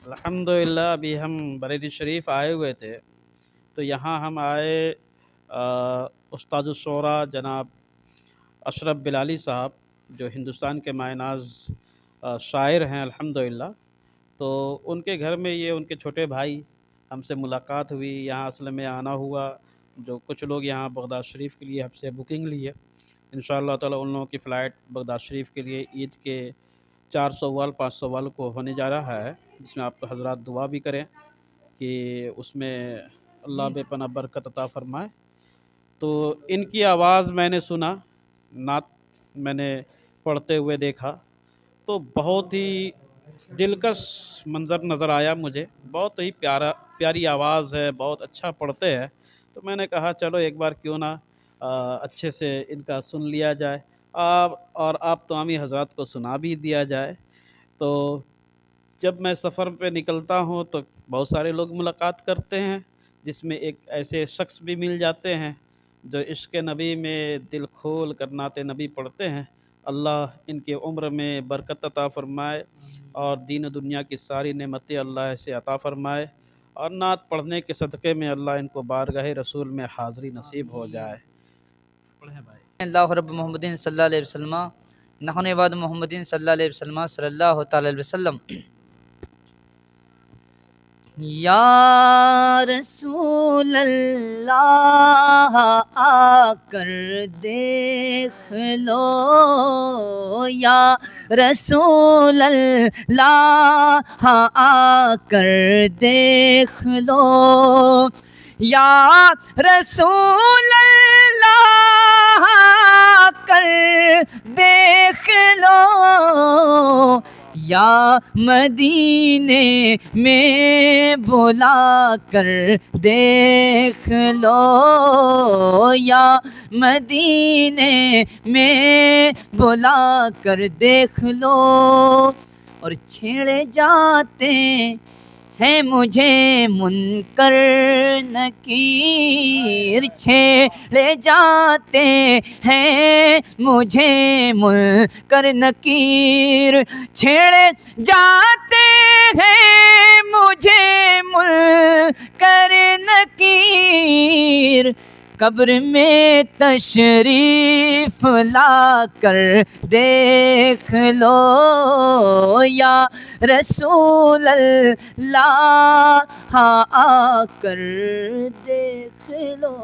अल्हम्दुलिल्लाह अभी हम बरेली शरीफ आए हुए थे, तो यहाँ हम आए उस्तादुस्सोरा जनाब अशरफ बिलाली साहब, जो हिंदुस्तान के मायनाज़ शायर हैं अल्हम्दुलिल्लाह। तो उनके घर में ये उनके छोटे भाई, हमसे मुलाकात हुई, यहाँ असल में आना हुआ। जो कुछ लोग यहाँ बगदाद शरीफ के लिए हमसे बुकिंग ली है, इंशाअल्लाह ताला उन लोगों की फ़्लाइट बगदाद शरीफ के लिए ईद के 4 शव्वाल 5 शव्वाल को होने जा रहा है, जिसमें आप हज़रात दुआ भी करें कि उसमें अल्लाह बेपनाह बरकत अता फ़रमाए। तो इनकी आवाज़ मैंने सुना, नात मैंने पढ़ते हुए देखा, तो बहुत ही दिलकश मंज़र नज़र आया मुझे। बहुत ही प्यारी आवाज़ है, बहुत अच्छा पढ़ते हैं। तो मैंने कहा चलो एक बार क्यों ना अच्छे से इनका सुन लिया जाए, और आप तमामी हज़रात को सुना भी दिया जाए। तो जब मैं सफ़र पे निकलता हूँ तो बहुत सारे लोग मुलाकात करते हैं, जिसमें एक ऐसे शख्स भी मिल जाते हैं जो इश्क़ नबी में दिल खोल कर नाते नबी पढ़ते हैं। अल्लाह इनकी उम्र में बरकत अता फ़रमाए और दीन दुनिया की सारी नेमतें अल्लाह ऐसे अता फ़रमाए, और नात पढ़ने के सदक़े में अल्लाह इनको बारगाह रसूल में हाज़री नसीब हो जाए। पढ़ें भाई। अल्लाह रब मोहम्मदिन सल्लल्लाहु अलैहि वसल्लम नहने बाद मोहम्मदिन सल्लल्लाहु अलैहि वसल्लम सल्लल्लाहु तआला अलैहि वसल्लम। या रसूल अल्लाह आकर देख लो, या रसूल अल्लाह आकर देख लो, या रसूल अल्लाह आकर देख लो, या मदीने में बुला कर देख लो, या मदीने में बुला कर देख लो। और छेड़े जाते हैं मुझे मुनकर नकीर, छेड़े जाते हैं मुझे मुनकर नकीर, छेड़े जाते हैं मुझे मुनकर नकीर। कब्र में तशरीफ ला कर देख लो, या रसूल अल्लाह आकर देख लो।